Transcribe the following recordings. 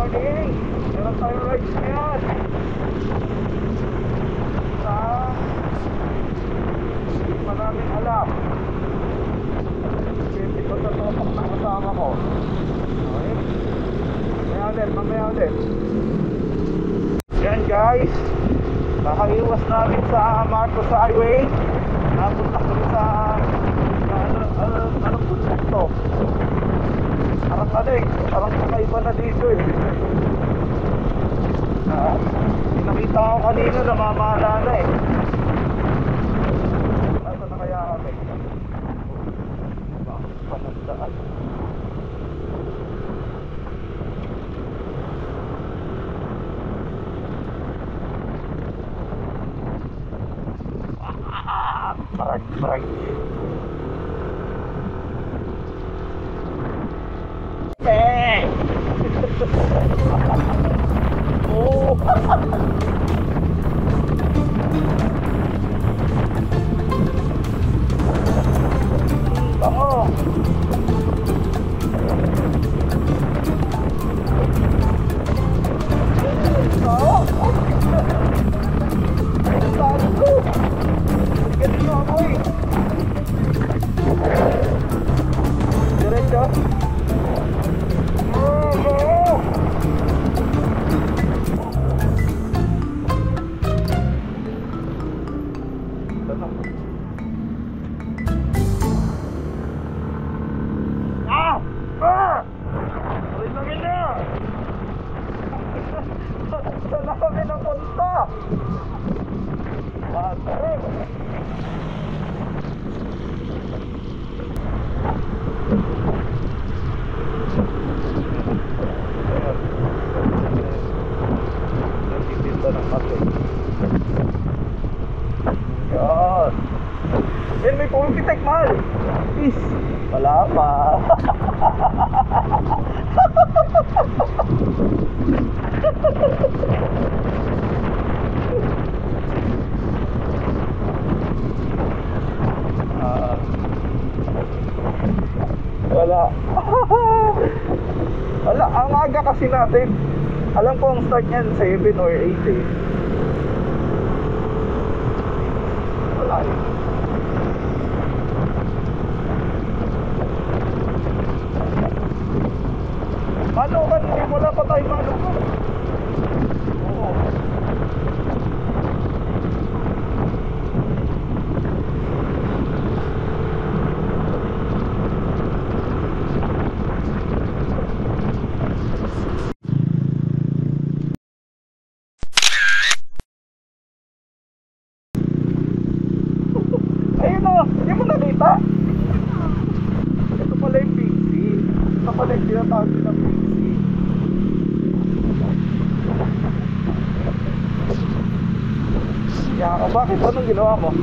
morning! Meron tayong rides ngayon. Hindi pa namin alam. Hindi ko sa topak na kasama ko. Okay? Mamaya ulit. Yan guys. Kakaiwas namin sa Marcos Highway. Napunta kami sa anong punta ito? Parang kakaiba na dito eh. Nakita ko kanina namamala na eh. Nasa na kaya kami? Panagdaan. Marag. Oh. Bango. Diretso. Saan kami napunta? Patring. Nagtitinda ng kape. Yan. Yan, may pulpitek, mahal. Peace. Wala pa. Wala, ang aga kasi natin. Alam ko ang start niyan 7 or 8 eh. Wala eh. Manukan, wala pa tayo manukan. Oo. Ayun o, hindi mo nakita? Ito pala yung PC. Ito pala yung tinatawag din ng PC. Kaya bakit? Anong ginawa mo?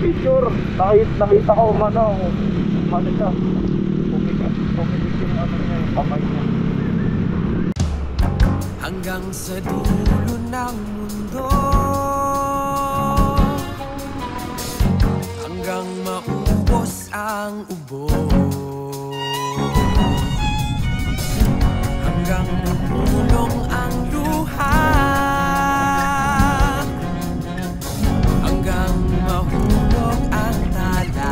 Picture. Nakita ko umano siya. Pumikit yung ano niya, yung kamay niya. Hanggang sa dulo ng mundo, hanggang maubos ang ubo, hanggang bumulong ang luha, hanggang mahulog ang tala.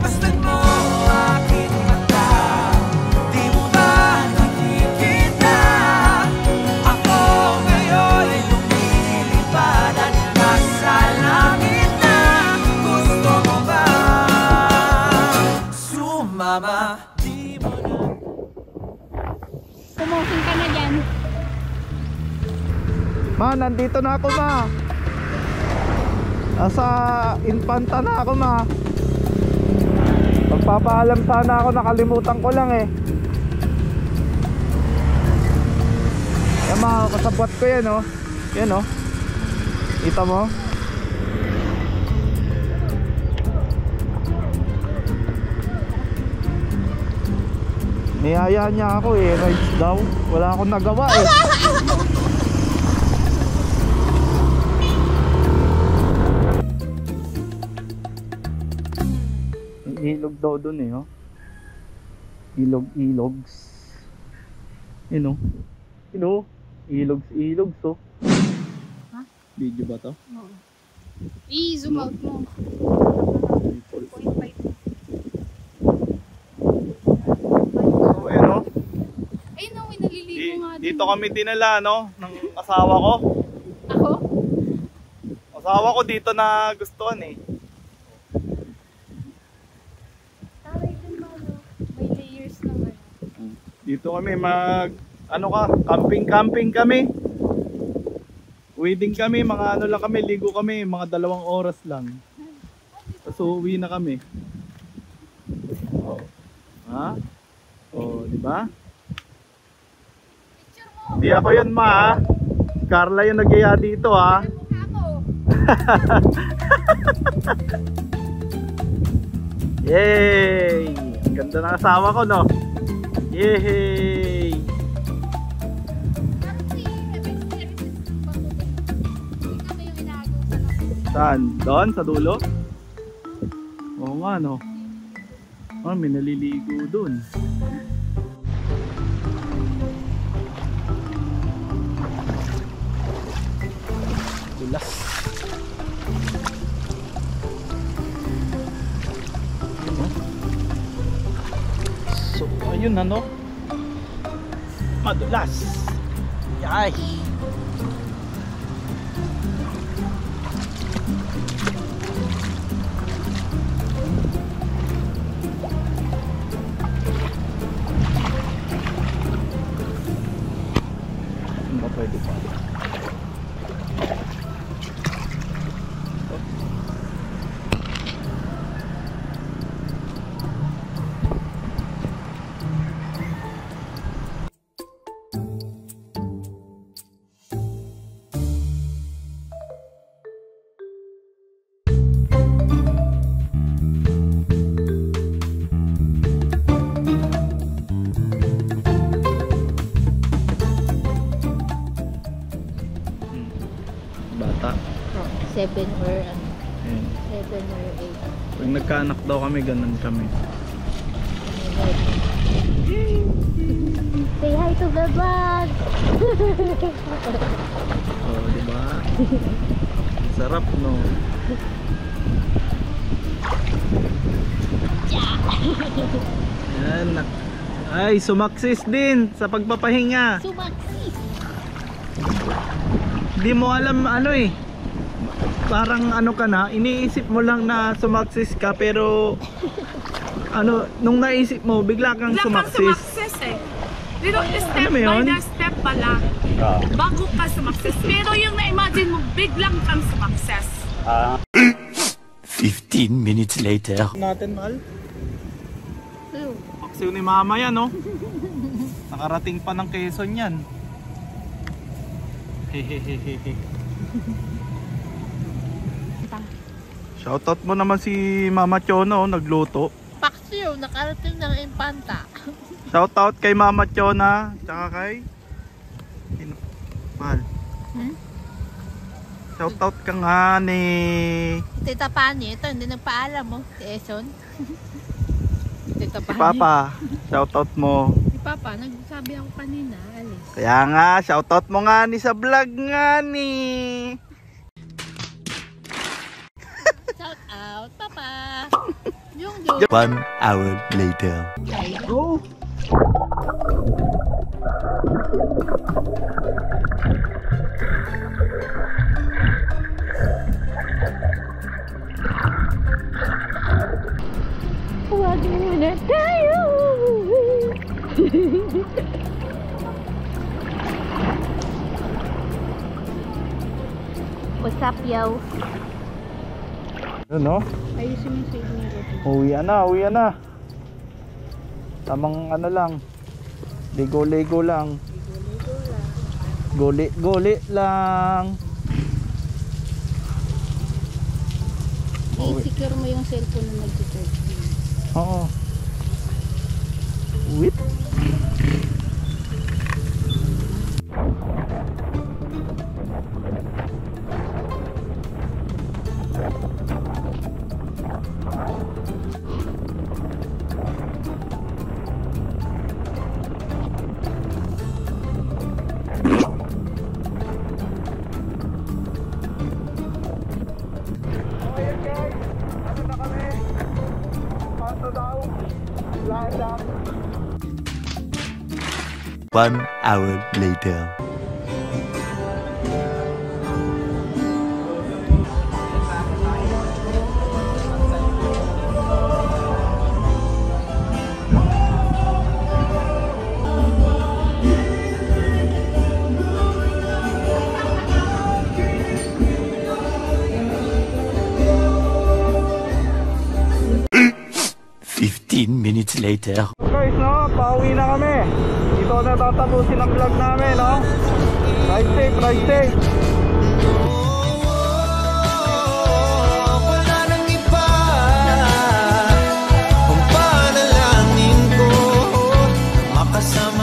Basta't mo aking mata, di mo ba nakikita? Ako ngayon lumilipad at nasa langit na. Gusto mo ba sumama? Di mo na. Pumukong ka na dyan. Ma, nandito na ako, ma. Nasa Infanta na ako, ma. Magpapaalam sana ako, nakalimutan ko lang eh. Yan, ma, kasabot ko yan, oh. Yan, oh. Kita mo? Niyaya niya ako eh, rides daw. Wala akong nagawa eh. ilog daw dun eh, oh. Ilogs. Yun, oh. Yun, oh. Ilogs, oh. Ha? Video ba to? Oo. I-zoom out mo. 0.5. So, ayun, oh. Ayun na, naliligo nga din. Dito kami dinala, no, ng asawa ko. Ako? Asawa ko dito na gustuhan eh. Taray din malo. May layers naman. Dito kami camping kami. Wedding kami, mga ano lang kami, ligo kami, mga 2 oras lang. So uwi na kami. Oh. Ha? Oh, di ba? Picture mo. Di ako 'yun, ma. Ha? Carla yung nagyaya dito, ha. Ano mukha mo? Yay! Ang ganda ng asawa ko, no? Yay! Parang si Heaven Series is patuloy. Hindi kami yung inaagusan ako. Saan? Doon? Sa dulo? Oo nga, no? Oh, may naliligo doon. Dulas. So, ayun, ano? Madulas. Yay! Ano ba pwede pa? Bata. 7 or ano? Ayan. 7 or 8. Pag nagkaanak daw kami, ganun kami. Say hi to the vlog! Oh, di ba? Sarap, no? Yan. Ay, sumaksis din sa pagpapahinga. Sumaksis! Di mo alam ano eh. Parang ano ka na, iniisip mo lang na sumaksis ka pero ano, nung naisip mo, bigla kang sumaksis. Eh. Dito, step Ano mo yun? by step pala. Bago ka sumakses. Pero yung na-imagine mo, biglang kang sumakses. 15 minutes later. Natin, mahal. Paksiw ni mama yan, no? Nakarating pa ng Quezon yan. Hehehehe. Shoutout mo naman si Mama Chona, oh, nagluto. Paksiw, nakarating ng Impanta. Shoutout kay Mama Chona, tsaka kay Mahal. Shoutout ka nga ni Tita Pani, ito hindi nagpaalam mo. Si Eson. Tita si Pani. Papa. Shoutout mo. Si Papa, nagsabi ako kanina, alis. Kaya nga, shoutout mo nga ni sa vlog nga ni. Shout out, Papa. Yung 1 hour later. Go! Huwag muna tayo. What's up, yo? Ano, no? Ayusin mo sa inyo. Uwi na. Tamang ano lang. Ligo-ligo lang. Guli lang. I-secure mo yung cellphone na nag-charge. Oo. Wait. 1 hour later. Minutes later. Guys, no, pauwi na kami. Ito na tatapusin ang vlog namin, no. Ride safe, ride safe. Wala nang iba ang panalangin ko, makasama